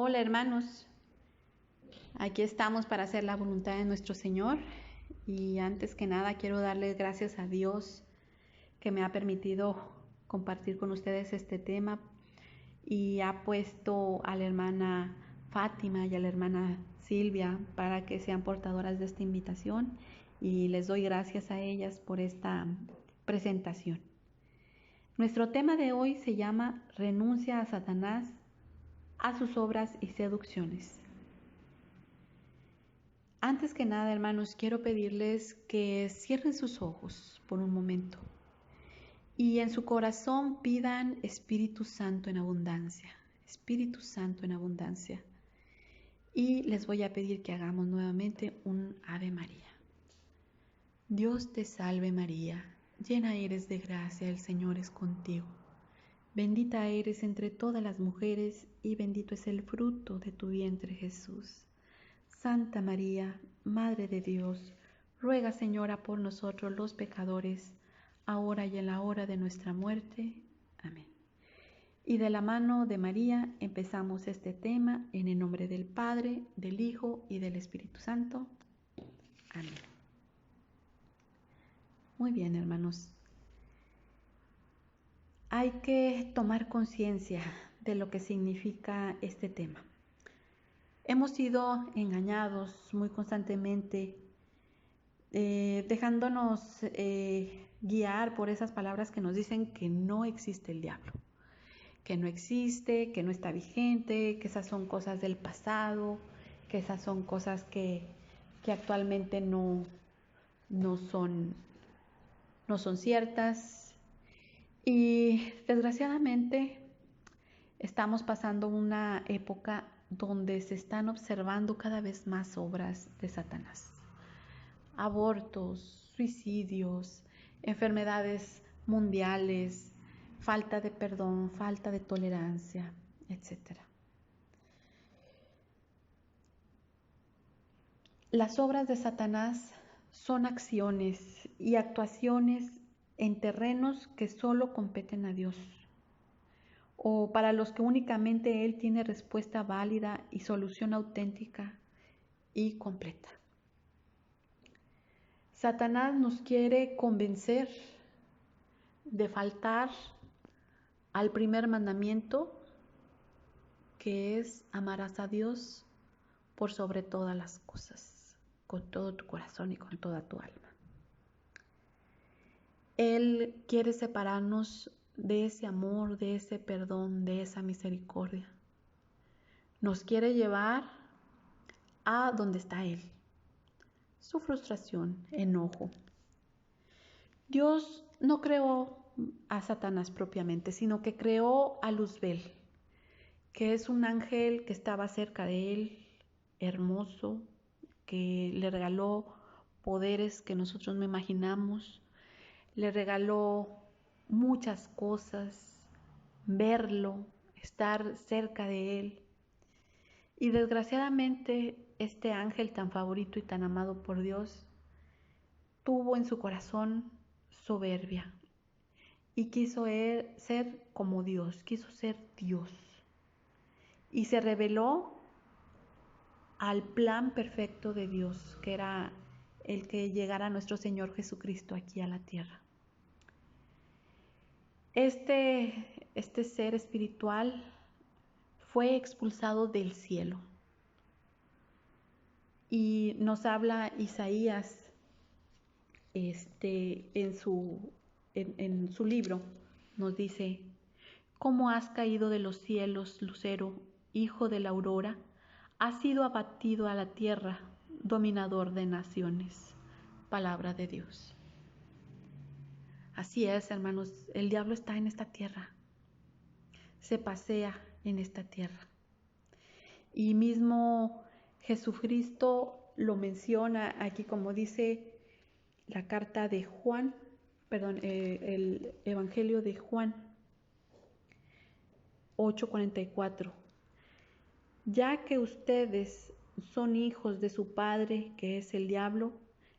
Hola hermanos, aquí estamos para hacer la voluntad de nuestro Señor y antes que nada quiero darles gracias a Dios que me ha permitido compartir con ustedes este tema y ha puesto a la hermana Fátima y a la hermana Silvia para que sean portadoras de esta invitación y les doy gracias a ellas por esta presentación. Nuestro tema de hoy se llama Renuncia a Satanás, a sus obras y seducciones. Antes que nada, hermanos, quiero pedirles que cierren sus ojos por un momento y en su corazón pidan Espíritu Santo en abundancia, Espíritu Santo en abundancia. Y les voy a pedir que hagamos nuevamente un Ave María. Dios te salve María, llena eres de gracia, el Señor es contigo. Bendita eres entre todas las mujeres y bendito es el fruto de tu vientre Jesús. Santa María, Madre de Dios, ruega Señora por nosotros los pecadores, ahora y en la hora de nuestra muerte. Amén. Y de la mano de María empezamos este tema en el nombre del Padre, del Hijo y del Espíritu Santo. Amén. Muy bien, hermanos. Hay que tomar conciencia de lo que significa este tema. Hemos sido engañados muy constantemente, dejándonos guiar por esas palabras que nos dicen que no existe el diablo, que no existe, que no está vigente, que esas son cosas del pasado, que esas son cosas que actualmente no son ciertas. Y desgraciadamente estamos pasando una época donde se están observando cada vez más obras de Satanás. Abortos, suicidios, enfermedades mundiales, falta de perdón, falta de tolerancia, etc. Las obras de Satanás son acciones y actuaciones en terrenos que solo competen a Dios, o para los que únicamente Él tiene respuesta válida y solución auténtica y completa. Satanás nos quiere convencer de faltar al primer mandamiento, que es amarás a Dios por sobre todas las cosas, con todo tu corazón y con toda tu alma. Él quiere separarnos de ese amor, de ese perdón, de esa misericordia. Nos quiere llevar a donde está Él, su frustración, enojo. Dios no creó a Satanás propiamente, sino que creó a Luzbel, que es un ángel que estaba cerca de Él, hermoso, que le regaló poderes que nosotros no imaginamos, le regaló muchas cosas, verlo, estar cerca de Él. Y desgraciadamente este ángel tan favorito y tan amado por Dios tuvo en su corazón soberbia y quiso ser como Dios, quiso ser Dios. Y se rebeló al plan perfecto de Dios, que era el que llegara nuestro Señor Jesucristo aquí a la tierra. Este ser espiritual fue expulsado del cielo. Y nos habla Isaías en su libro, nos dice: ¿Cómo has caído de los cielos, lucero, hijo de la aurora? Has sido abatido a la tierra, dominador de naciones. Palabra de Dios. Así es, hermanos, el diablo está en esta tierra, se pasea en esta tierra. Y mismo Jesucristo lo menciona aquí, como dice la carta de Juan, el Evangelio de Juan 8:44. Ya que ustedes son hijos de su padre, que es el diablo,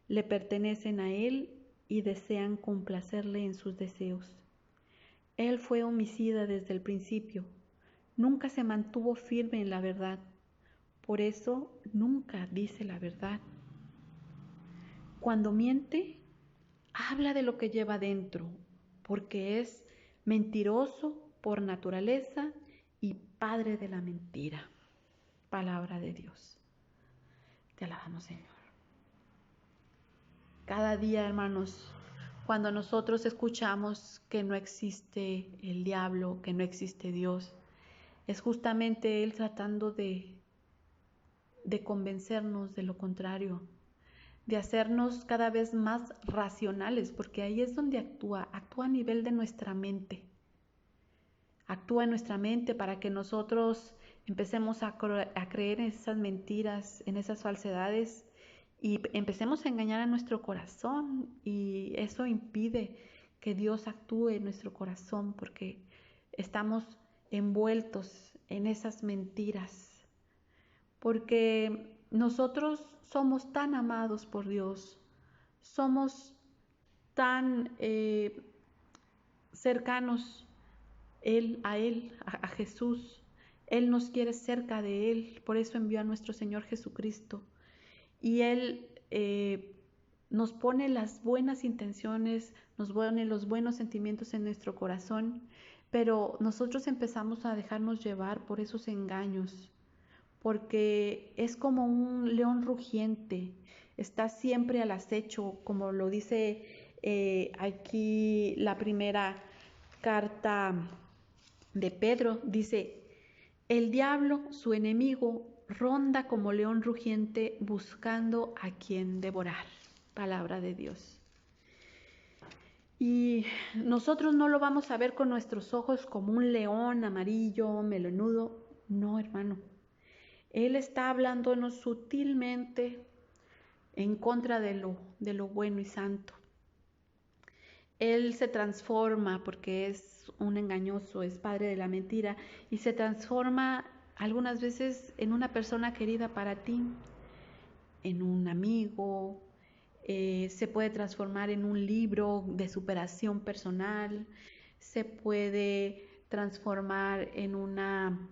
le pertenecen a él y desean complacerle en sus deseos. Él fue homicida desde el principio, nunca se mantuvo firme en la verdad. Por eso nunca dice la verdad. Cuando miente, habla de lo que lleva dentro, porque es mentiroso por naturaleza y padre de la mentira. Palabra de Dios. Te alabamos, Señor. Cada día, hermanos, cuando nosotros escuchamos que no existe el diablo, que no existe Dios, es justamente Él tratando de convencernos de lo contrario, de hacernos cada vez más racionales, porque ahí es donde actúa a nivel de nuestra mente. Actúa en nuestra mente para que nosotros empecemos a creer en esas mentiras, en esas falsedades y empecemos a engañar a nuestro corazón, y eso impide que Dios actúe en nuestro corazón porque estamos envueltos en esas mentiras, porque nosotros somos tan amados por Dios, somos tan cercanos a Jesús. Él nos quiere cerca de Él, por eso envió a nuestro Señor Jesucristo. Y Él nos pone las buenas intenciones, nos pone los buenos sentimientos en nuestro corazón, pero nosotros empezamos a dejarnos llevar por esos engaños, porque es como un león rugiente, está siempre al acecho, como lo dice aquí la primera carta de Pedro, dice: el diablo, su enemigo, ronda como león rugiente buscando a quien devorar. Palabra de Dios. Y nosotros no lo vamos a ver con nuestros ojos como un león amarillo, melenudo. No, hermano. Él está hablándonos sutilmente en contra de lo bueno y santo. Él se transforma porque es un engañoso, es padre de la mentira, y se transforma algunas veces en una persona querida para ti, en un amigo, se puede transformar en un libro de superación personal, se puede transformar en una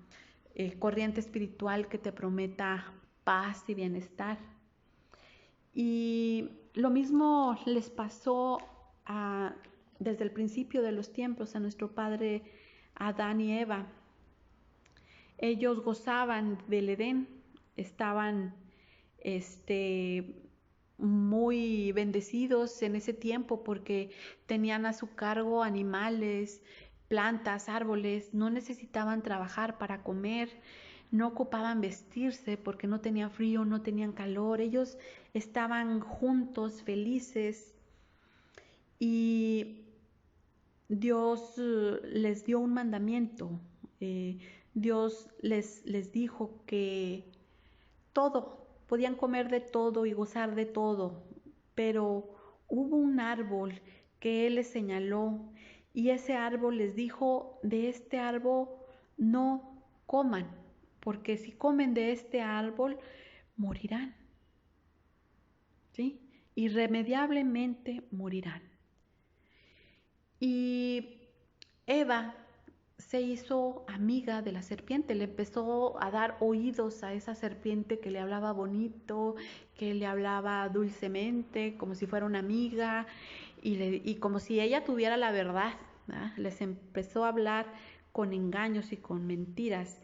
corriente espiritual que te prometa paz y bienestar. Y lo mismo les pasó desde el principio de los tiempos a nuestro padre Adán y Eva. Ellos gozaban del Edén, estaban muy bendecidos en ese tiempo porque tenían a su cargo animales, plantas, árboles, no necesitaban trabajar para comer, no ocupaban vestirse porque no tenían frío, no tenían calor, ellos estaban juntos, felices, y Dios les dio un mandamiento. Dios les dijo que todo, podían comer de todo y gozar de todo, pero hubo un árbol que Él les señaló, y ese árbol les dijo: de este árbol no coman, porque si comen de este árbol morirán, ¿sí? Irremediablemente morirán. Y Eva se hizo amiga de la serpiente, le empezó a dar oídos a esa serpiente que le hablaba bonito, que le hablaba dulcemente, como si fuera una amiga, y como si ella tuviera la verdad, ¿verdad? Les empezó a hablar con engaños y con mentiras,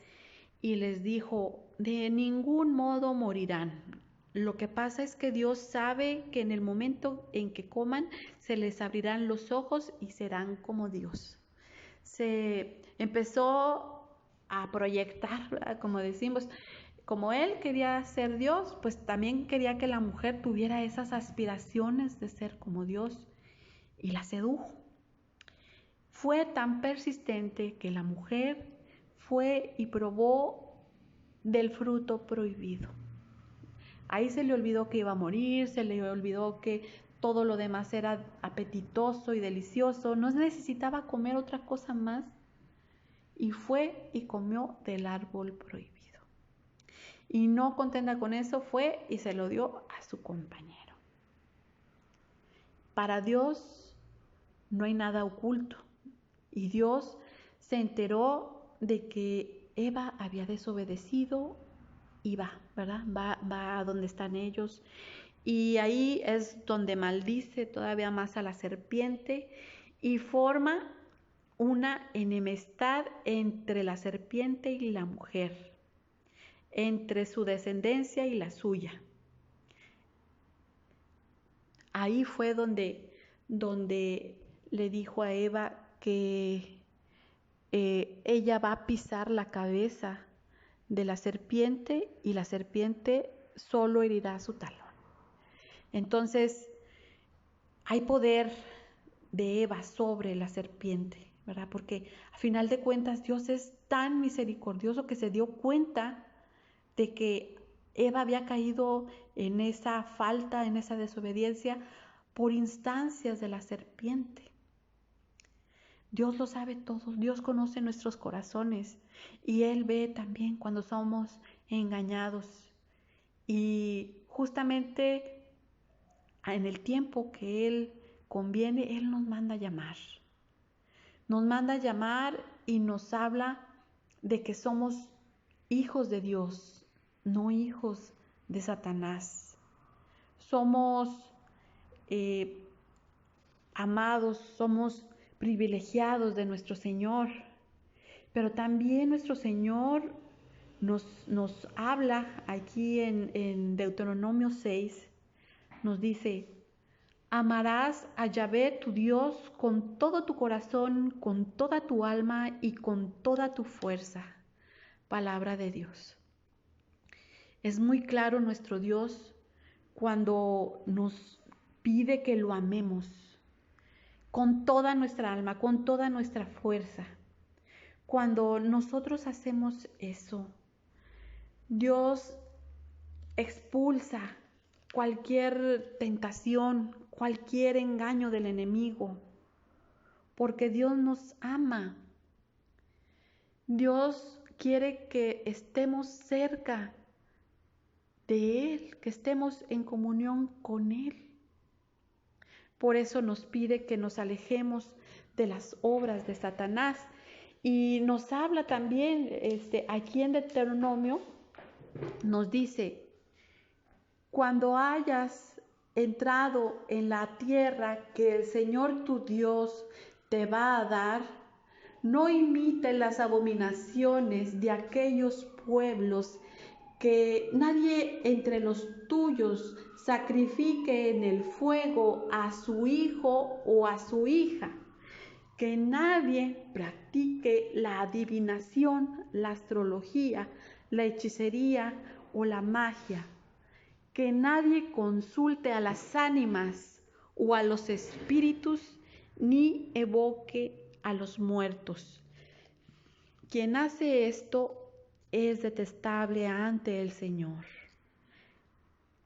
y les dijo: de ningún modo morirán. Lo que pasa es que Dios sabe que en el momento en que coman se les abrirán los ojos y serán como Dios. Se empezó a proyectar, ¿verdad? Como decimos, como él quería ser Dios, pues también quería que la mujer tuviera esas aspiraciones de ser como Dios, y la sedujo. Fue tan persistente que la mujer fue y probó del fruto prohibido. Ahí se le olvidó que iba a morir, se le olvidó que todo lo demás era apetitoso y delicioso, no necesitaba comer otra cosa más, y fue y comió del árbol prohibido. Y no contenta con eso, fue y se lo dio a su compañero. Para Dios no hay nada oculto, y Dios se enteró de que Eva había desobedecido y va, ¿verdad? Va a donde están ellos. Y ahí es donde maldice todavía más a la serpiente y forma una enemistad entre la serpiente y la mujer, entre su descendencia y la suya. Ahí fue donde le dijo a Eva que ella va a pisar la cabeza de la serpiente y la serpiente solo herirá su talón. Entonces, hay poder de Eva sobre la serpiente, ¿verdad? Porque a final de cuentas Dios es tan misericordioso que se dio cuenta de que Eva había caído en esa falta, en esa desobediencia por instancias de la serpiente. Dios lo sabe todo, Dios conoce nuestros corazones y Él ve también cuando somos engañados. Y justamente en el tiempo que Él conviene, Él nos manda a llamar. Nos manda a llamar y nos habla de que somos hijos de Dios, no hijos de Satanás. Somos amados, somos privilegiados de nuestro Señor, pero también nuestro Señor nos habla aquí en Deuteronomio 6, nos dice: amarás a Yahvé tu Dios con todo tu corazón, con toda tu alma y con toda tu fuerza. Palabra de Dios. Es muy claro nuestro Dios cuando nos pide que lo amemos con toda nuestra alma, con toda nuestra fuerza. Cuando nosotros hacemos eso, Dios expulsa cualquier tentación, cualquier engaño del enemigo, porque Dios nos ama. Dios quiere que estemos cerca de Él, que estemos en comunión con Él. Por eso nos pide que nos alejemos de las obras de Satanás. Y nos habla también, aquí en Deuteronomio, nos dice: cuando hayas entrado en la tierra que el Señor tu Dios te va a dar, no imites las abominaciones de aquellos pueblos, que nadie entre los tuyos sacrifique en el fuego a su hijo o a su hija, que nadie practique la adivinación, la astrología, la hechicería o la magia, que nadie consulte a las ánimas o a los espíritus, ni evoque a los muertos. Quien hace esto es detestable ante el Señor.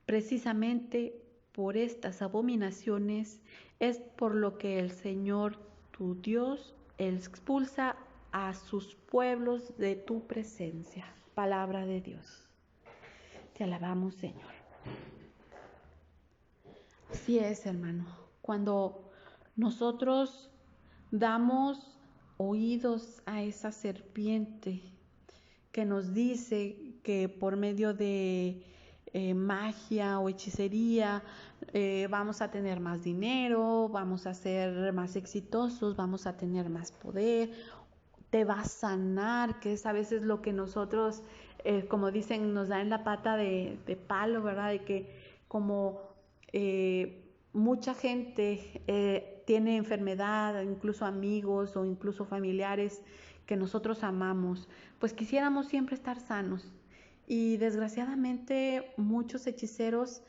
Precisamente por estas abominaciones es por lo que el Señor tu Dios expulsa a sus pueblos de tu presencia. Palabra de Dios. Te alabamos, Señor. Así es, hermano. Cuando nosotros damos oídos a esa serpiente que nos dice que por medio de magia o hechicería vamos a tener más dinero, vamos a ser más exitosos, vamos a tener más poder, te va a sanar, que es a veces lo que nosotros, como dicen, nos da en la pata de palo, ¿verdad? De que como mucha gente tiene enfermedad, incluso amigos o incluso familiares que nosotros amamos, pues quisiéramos siempre estar sanos. Y desgraciadamente muchos hechiceros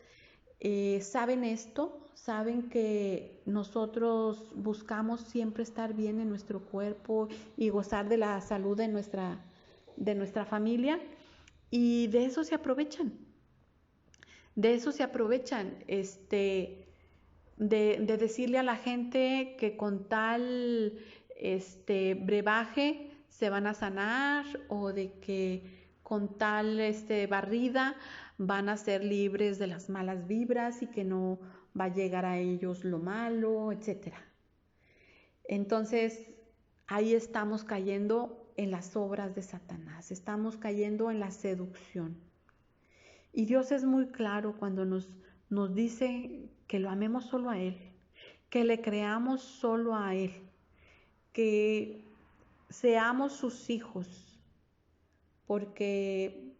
saben esto, saben que nosotros buscamos siempre estar bien en nuestro cuerpo y gozar de la salud de nuestra familia, y de eso se aprovechan. De eso se aprovechan, de decirle a la gente que con tal brebaje se van a sanar, o de que con tal barrida van a ser libres de las malas vibras y que no va a llegar a ellos lo malo, etc. Entonces ahí estamos cayendo en las obras de Satanás, estamos cayendo en la seducción. Y Dios es muy claro cuando nos dice que lo amemos solo a Él, que le creamos solo a Él, que seamos sus hijos, porque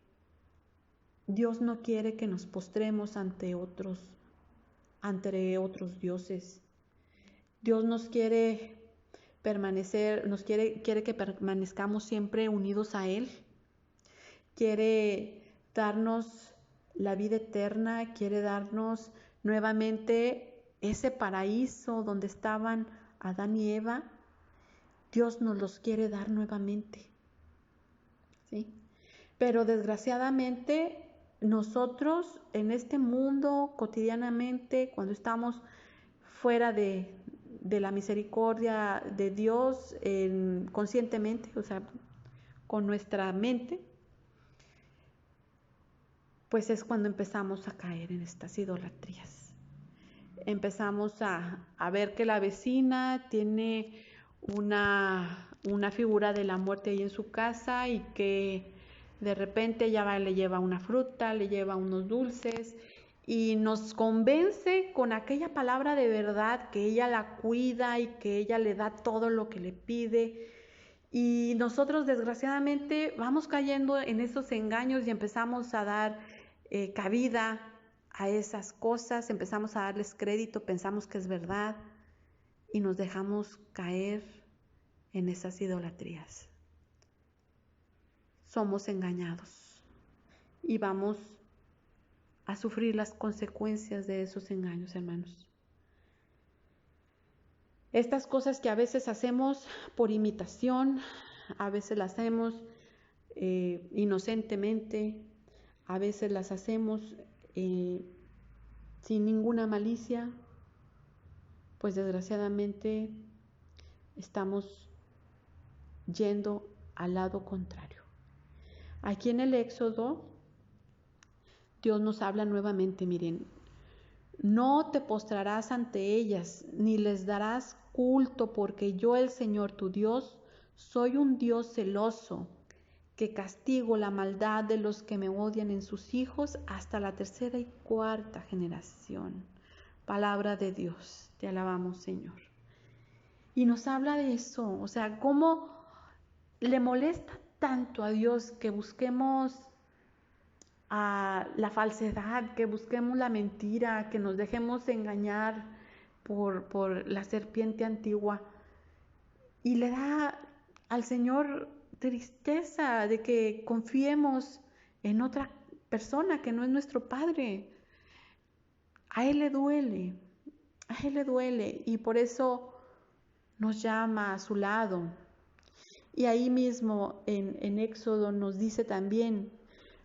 Dios no quiere que nos postremos ante otros dioses. Dios nos quiere quiere que permanezcamos siempre unidos a Él. Quiere darnos la vida eterna, quiere darnos nuevamente ese paraíso donde estaban Adán y Eva. Dios nos los quiere dar nuevamente, ¿sí? Pero desgraciadamente nosotros en este mundo cotidianamente, cuando estamos fuera de la misericordia de Dios, conscientemente, o sea, con nuestra mente, pues es cuando empezamos a caer en estas idolatrías. Empezamos a ver que la vecina tiene una figura de la muerte ahí en su casa y que de repente ella le lleva una fruta, le lleva unos dulces y nos convence con aquella palabra de verdad que ella la cuida y que ella le da todo lo que le pide. Y nosotros desgraciadamente vamos cayendo en esos engaños y empezamos a dar cabida a esas cosas, empezamos a darles crédito, pensamos que es verdad y nos dejamos caer en esas idolatrías. Somos engañados y vamos a sufrir las consecuencias de esos engaños, hermanos. Estas cosas que a veces hacemos por imitación, a veces las hacemos inocentemente, a veces las hacemos sin ninguna malicia, pues desgraciadamente estamos yendo al lado contrario. Aquí en el Éxodo, Dios nos habla nuevamente, miren, no te postrarás ante ellas, ni les darás culto, porque yo, el Señor tu Dios, soy un Dios celoso, que castigo la maldad de los que me odian en sus hijos hasta la 3ª y 4ª generación. Palabra de Dios, te alabamos, Señor. Y nos habla de eso, o sea, cómo le molesta tanto a Dios que busquemos a la falsedad, que busquemos la mentira, que nos dejemos engañar por la serpiente antigua. Y le da al Señor tristeza de que confiemos en otra persona que no es nuestro Padre. A Él le duele, y por eso nos llama a su lado. Y ahí mismo en Éxodo nos dice también,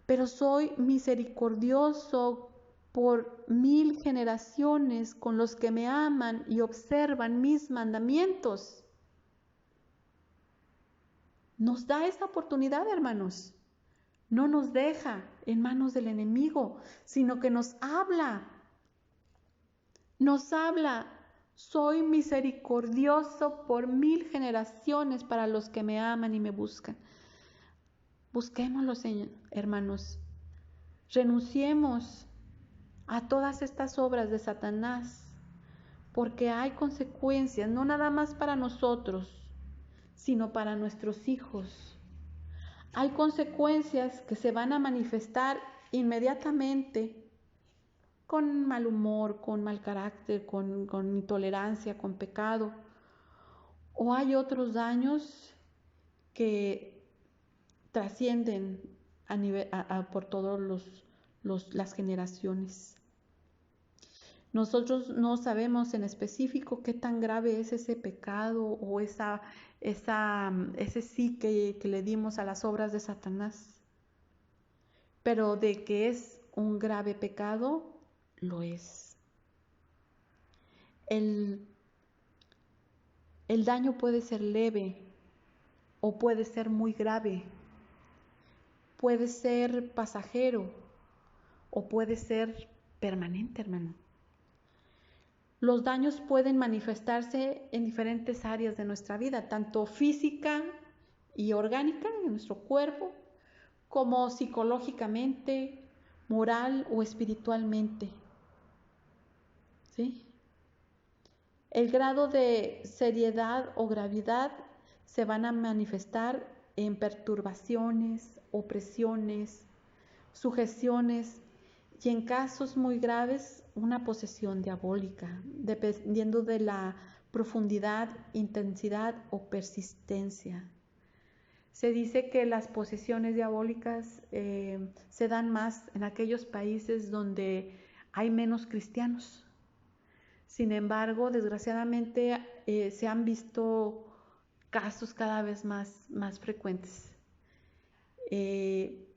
pero soy misericordioso por 1000 generaciones con los que me aman y observan mis mandamientos. Nos da esa oportunidad, hermanos. No nos deja en manos del enemigo, sino que nos habla. Nos habla. Soy misericordioso por 1000 generaciones para los que me aman y me buscan. Busquémoslo, Señor, hermanos. Renunciemos a todas estas obras de Satanás, porque hay consecuencias, no nada más para nosotros, sino para nuestros hijos. Hay consecuencias que se van a manifestar inmediatamente con mal humor, con mal carácter, con intolerancia, con pecado. O hay otros daños que trascienden por todas las generaciones. Nosotros no sabemos en específico qué tan grave es ese pecado o ese sí que le dimos a las obras de Satanás. Pero de que es un grave pecado, lo es. El daño puede ser leve o puede ser muy grave. Puede ser pasajero o puede ser permanente, hermano. Los daños pueden manifestarse en diferentes áreas de nuestra vida, tanto física y orgánica en nuestro cuerpo, como psicológicamente, moral o espiritualmente. ¿Sí? El grado de seriedad o gravedad se van a manifestar en perturbaciones, opresiones, sujeciones y en casos muy graves una posesión diabólica, dependiendo de la profundidad, intensidad o persistencia. Se dice que las posesiones diabólicas se dan más en aquellos países donde hay menos cristianos. Sin embargo, desgraciadamente se han visto casos cada vez más frecuentes,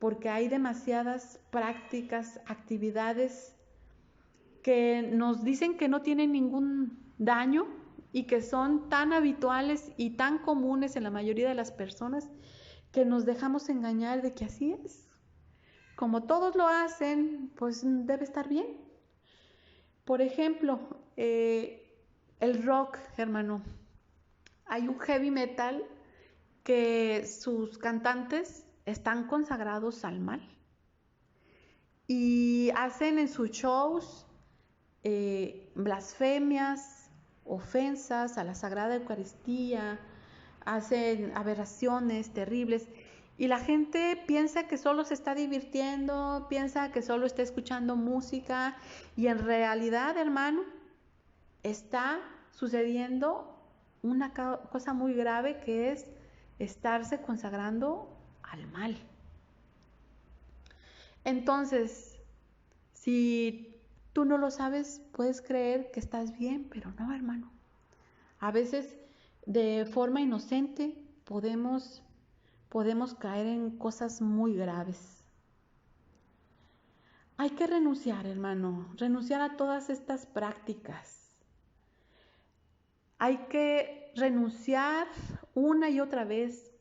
porque hay demasiadas prácticas, actividades que nos dicen que no tienen ningún daño y que son tan habituales y tan comunes en la mayoría de las personas que nos dejamos engañar de que así es. Como todos lo hacen, pues debe estar bien. Por ejemplo, el rock, hermano. Hay un heavy metal que sus cantantes están consagrados al mal y hacen en sus shows blasfemias, ofensas a la Sagrada Eucaristía, hacen aberraciones terribles y la gente piensa que solo se está divirtiendo, piensa que solo está escuchando música y en realidad, hermano, está sucediendo una cosa muy grave que es estarse consagrando al mal. Entonces, si tú no lo sabes, puedes creer que estás bien, pero no, hermano. A veces, de forma inocente, podemos caer en cosas muy graves. Hay que renunciar, hermano, renunciar a todas estas prácticas. Hay que renunciar una y otra vez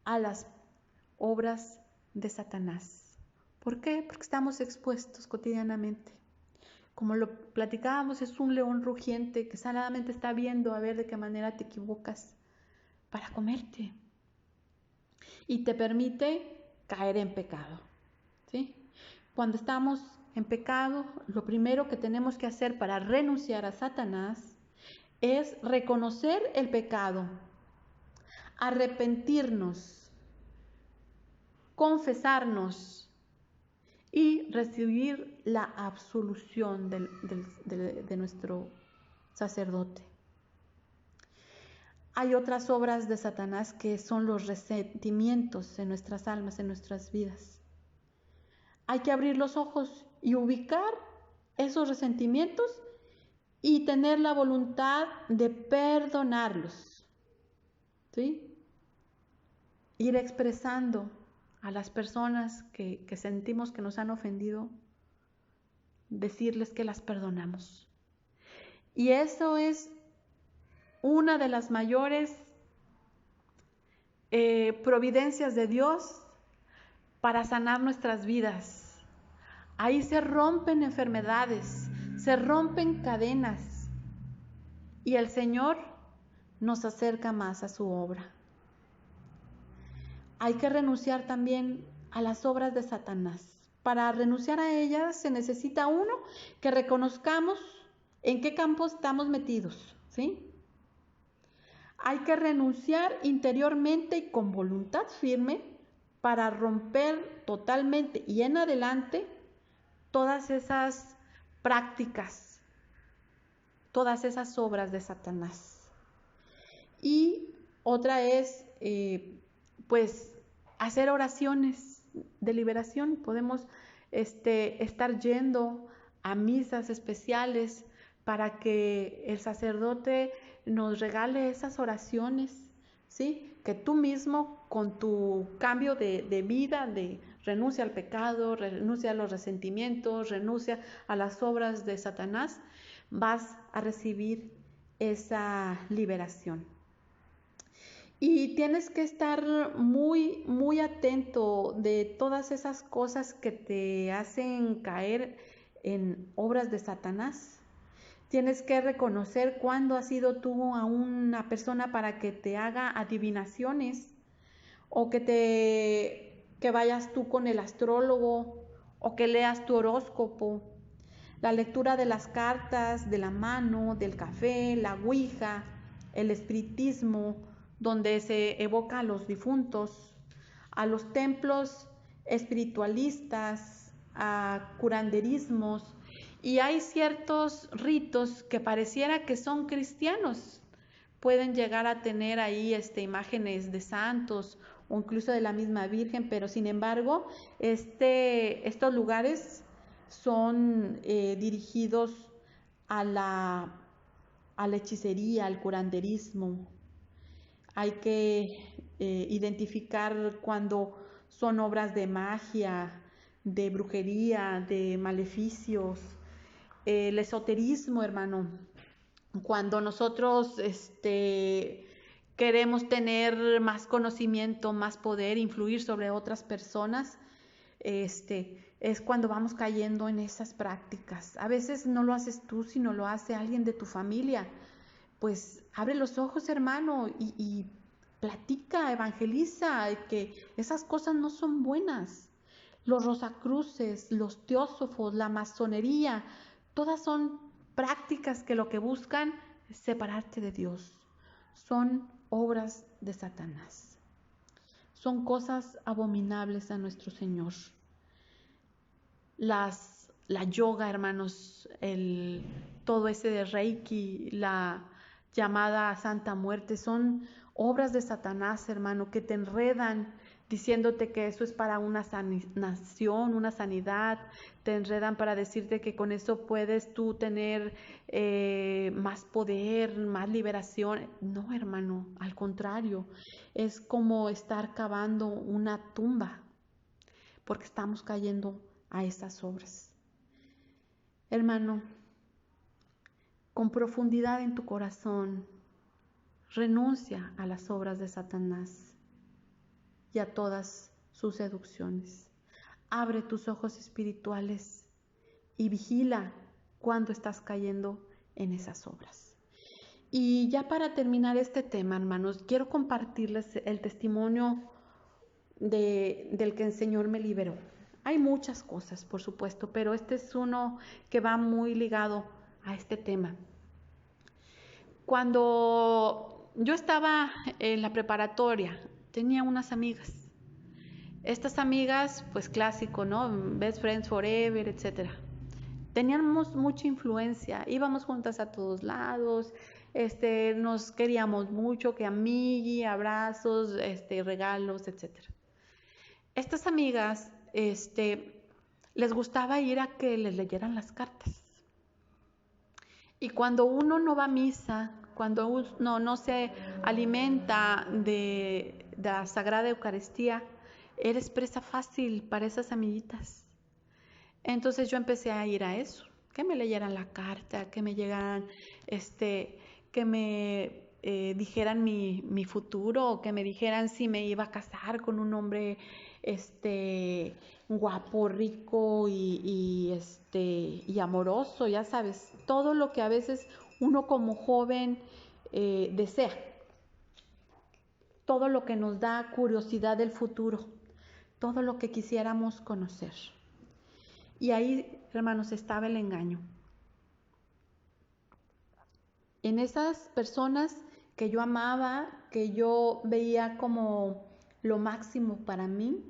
a las obras de Satanás. ¿Por qué? Porque estamos expuestos cotidianamente. Como lo platicábamos, es un león rugiente que solamente está viendo a ver de qué manera te equivocas para comerte. Y te permite caer en pecado. ¿Sí? Cuando estamos en pecado, lo primero que tenemos que hacer para renunciar a Satanás es reconocer el pecado, arrepentirnos, confesarnos y recibir la absolución de nuestro sacerdote. Hay otras obras de Satanás que son los resentimientos en nuestras almas, en nuestras vidas. Hay que abrir los ojos y ubicar esos resentimientos y tener la voluntad de perdonarlos. ¿Sí? Ir expresando a las personas que sentimos que nos han ofendido, decirles que las perdonamos. Y eso es una de las mayores providencias de Dios para sanar nuestras vidas. Ahí se rompen enfermedades, se rompen cadenas y el Señor nos acerca más a su obra. Hay que renunciar también a las obras de Satanás. Para renunciar a ellas se necesita uno que reconozcamos en qué campo estamos metidos, ¿sí? Hay que renunciar interiormente y con voluntad firme para romper totalmente y en adelante todas esas prácticas, todas esas obras de Satanás. Y otra es, pues, hacer oraciones de liberación. Podemos estar yendo a misas especiales para que el sacerdote nos regale esas oraciones, ¿sí? Que tú mismo con tu cambio de vida, de renuncia al pecado, renuncia a los resentimientos, renuncia a las obras de Satanás, vas a recibir esa liberación. Y tienes que estar muy atento de todas esas cosas que te hacen caer en obras de Satanás. Tienes que reconocer cuándo has sido tú a una persona para que te haga adivinaciones o que vayas tú con el astrólogo o que leas tu horóscopo. La lectura de las cartas, de la mano, del café, la ouija, el espiritismo, donde se evoca a los difuntos, a los templos espiritualistas, a curanderismos, y hay ciertos ritos que pareciera que son cristianos. Pueden llegar a tener ahí imágenes de santos o incluso de la misma Virgen, pero sin embargo, estos lugares son dirigidos a a la hechicería, al curanderismo. Hay que identificar cuando son obras de magia, de brujería, de maleficios, el esoterismo, hermano. Cuando nosotros queremos tener más conocimiento, más poder, influir sobre otras personas, es cuando vamos cayendo en esas prácticas. A veces no lo haces tú, sino lo hace alguien de tu familia. Pues abre los ojos, hermano, y platica, evangeliza, que esas cosas no son buenas. Los rosacruces, los teósofos, la masonería, todas son prácticas que lo que buscan es separarte de Dios. Son obras de Satanás. Son cosas abominables a nuestro Señor. La yoga, hermanos, todo ese de Reiki, la llamada Santa Muerte, son obras de Satanás, hermano, que te enredan diciéndote que eso es para una sanación, una sanidad, te enredan para decirte que con eso puedes tú tener más poder, más liberación. No, hermano, al contrario, es como estar cavando una tumba, porque estamos cayendo a esas obras. Hermano, con profundidad en tu corazón, renuncia a las obras de Satanás y a todas sus seducciones. Abre tus ojos espirituales y vigila cuando estás cayendo en esas obras. Y ya para terminar este tema, hermanos, quiero compartirles el testimonio del que el Señor me liberó. Hay muchas cosas, por supuesto, pero este es uno que va muy ligado a este tema. Cuando yo estaba en la preparatoria, tenía unas amigas. Estas amigas, pues clásico, ¿no? Best friends forever, etc. Teníamos mucha influencia, íbamos juntas a todos lados, nos queríamos mucho, que amigui, abrazos, regalos, etc. Estas amigas, les gustaba ir a que les leyeran las cartas. Y cuando uno no va a misa, cuando uno no se alimenta de la Sagrada Eucaristía, eres presa fácil para esas amiguitas. Entonces yo empecé a ir a eso, que me leyeran la carta, que me llegaran, que me dijeran mi futuro, que me dijeran si me iba a casar con un hombre guapo, rico y amoroso, ya sabes, todo lo que a veces uno como joven desea, todo lo que nos da curiosidad del futuro, todo lo que quisiéramos conocer. Y ahí, hermanos, estaba el engaño. En esas personas que yo amaba, que yo veía como lo máximo para mí,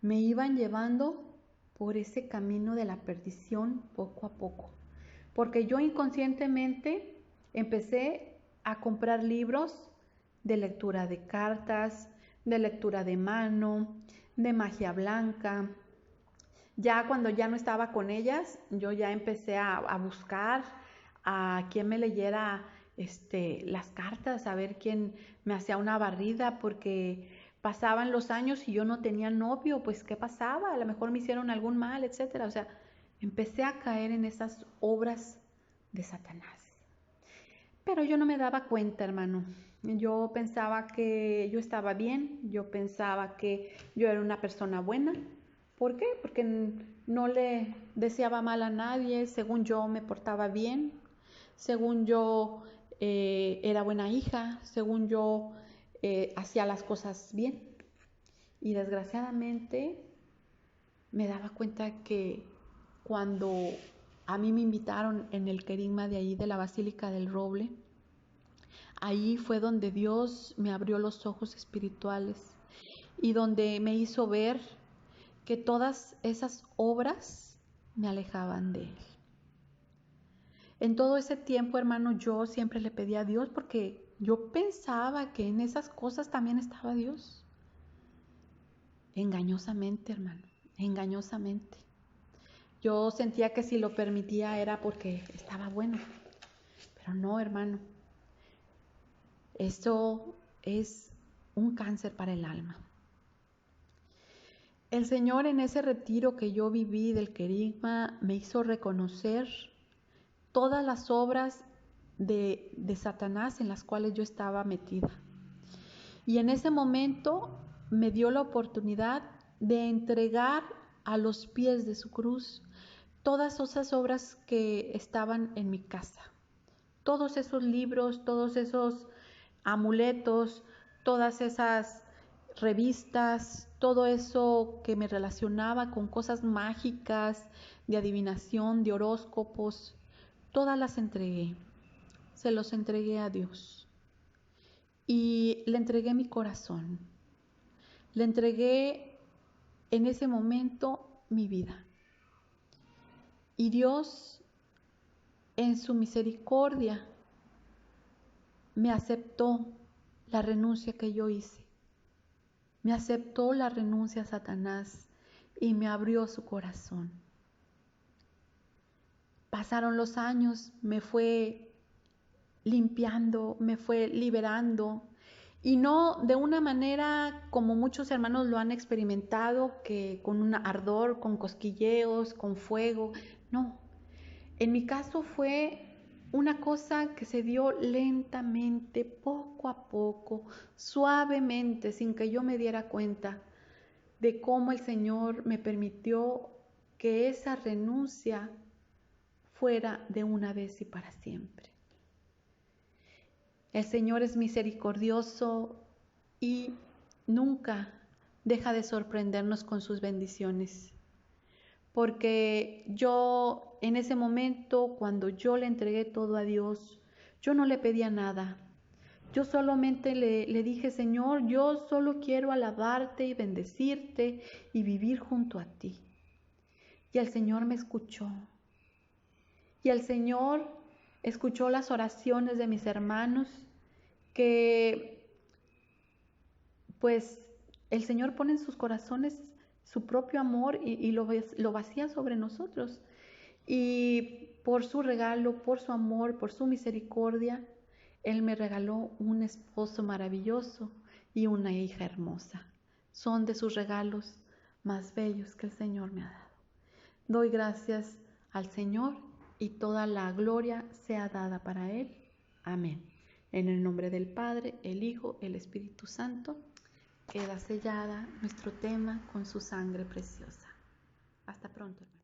me iban llevando por ese camino de la perdición poco a poco. Porque yo inconscientemente empecé a comprar libros de lectura de cartas, de lectura de mano, de magia blanca. Ya cuando ya no estaba con ellas, yo ya empecé a buscar a quien me leyera las cartas, a ver quién me hacía una barrida, porque pasaban los años y yo no tenía novio, pues ¿qué pasaba? A lo mejor me hicieron algún mal, etcétera. O sea, empecé a caer en esas obras de Satanás. Pero yo no me daba cuenta, hermano. Yo pensaba que yo estaba bien, yo pensaba que yo era una persona buena. ¿Por qué? Porque no le deseaba mal a nadie, según yo me portaba bien. según yo era buena hija, según yo hacía las cosas bien. Y desgraciadamente me daba cuenta que cuando a mí me invitaron en el querigma de ahí de la Basílica del Roble, ahí fue donde Dios me abrió los ojos espirituales y donde me hizo ver que todas esas obras me alejaban de Él. En todo ese tiempo, hermano, yo siempre le pedía a Dios porque yo pensaba que en esas cosas también estaba Dios. Engañosamente, hermano, engañosamente. Yo sentía que si lo permitía era porque estaba bueno, pero no, hermano. Esto es un cáncer para el alma. El Señor en ese retiro que yo viví del querigma me hizo reconocer todas las obras de Satanás en las cuales yo estaba metida. Y en ese momento me dio la oportunidad de entregar a los pies de su cruz todas esas obras que estaban en mi casa. Todos esos libros, todos esos amuletos, todas esas revistas, todo eso que me relacionaba con cosas mágicas, de adivinación, de horóscopos, todas las entregué. Se los entregué a Dios. Y le entregué mi corazón. Le entregué en ese momento mi vida. Y Dios, en su misericordia, me aceptó la renuncia que yo hice. Me aceptó la renuncia a Satanás y me abrió su corazón. Pasaron los años, me fue limpiando, me fue liberando, y no de una manera como muchos hermanos lo han experimentado, que con un ardor, con cosquilleos, con fuego. No, en mi caso fue una cosa que se dio lentamente, poco a poco, suavemente, sin que yo me diera cuenta de cómo el Señor me permitió que esa renuncia fuera de una vez y para siempre. El Señor es misericordioso y nunca deja de sorprendernos con sus bendiciones. Porque yo en ese momento, cuando yo le entregué todo a Dios, yo no le pedía nada. Yo solamente le dije, Señor, yo solo quiero alabarte y bendecirte y vivir junto a ti. Y el Señor me escuchó. Y el Señor escuchó las oraciones de mis hermanos, que pues el Señor pone en sus corazones su propio amor y lo vacía sobre nosotros. Y por su regalo, por su amor, por su misericordia, Él me regaló un esposo maravilloso y una hija hermosa. Son de sus regalos más bellos que el Señor me ha dado. Doy gracias al Señor y toda la gloria sea dada para Él. Amén. En el nombre del Padre, el Hijo, el Espíritu Santo, queda sellada nuestro tema con su sangre preciosa. Hasta pronto, hermano.